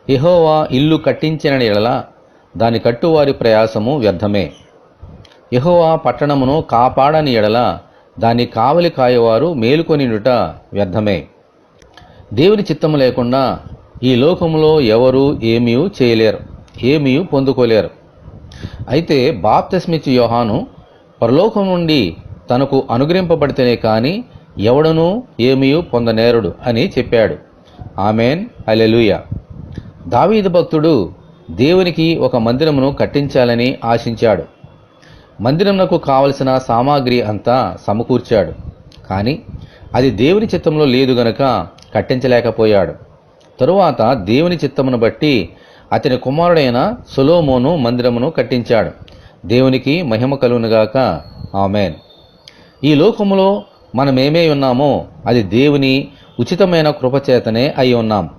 యెహోవా ఇల్లు కట్టించిన ఎడల దాని కట్టువారి ప్రయాసము వ్యర్థమే. యెహోవా పట్టణమును కాపాడని ఎడల దాన్ని కావలి కాయవారు మేలుకొనినుట వ్యర్థమే. దేవుని చిత్తము లేకుండా ఈ లోకములో ఎవరూ ఏమీ చేయలేరు, ఏమీ పొందుకోలేరు. అయితే బాప్తిస్మిచ్చు యోహాను పరలోకం నుండి తనకు అనుగ్రహింపబడితేనే కానీ ఎవడనూ ఏమీ పొందనేరుడు అని చెప్పాడు. ఆమెన్, హల్లెలూయా. దావీదు భక్తుడు దేవునికి ఒక మందిరమును కట్టించాలని ఆశించాడు. మందిరమునకు కావలసిన సామాగ్రి అంతా సమకూర్చాడు. కానీ అది దేవుని చిత్తంలో లేదు గనుక కట్టించలేకపోయాడు. తరువాత దేవుని చిత్తమును బట్టి అతని కుమారుడైన సొలొమోను మందిరమును కట్టించాడు. దేవునికి మహిమ కలుగునుగాక. ఆమెన్. ఈ లోకములో మనమేమై ఉన్నామో అది దేవుని ఉచితమైన కృపచేతనే అయి ఉన్నాం.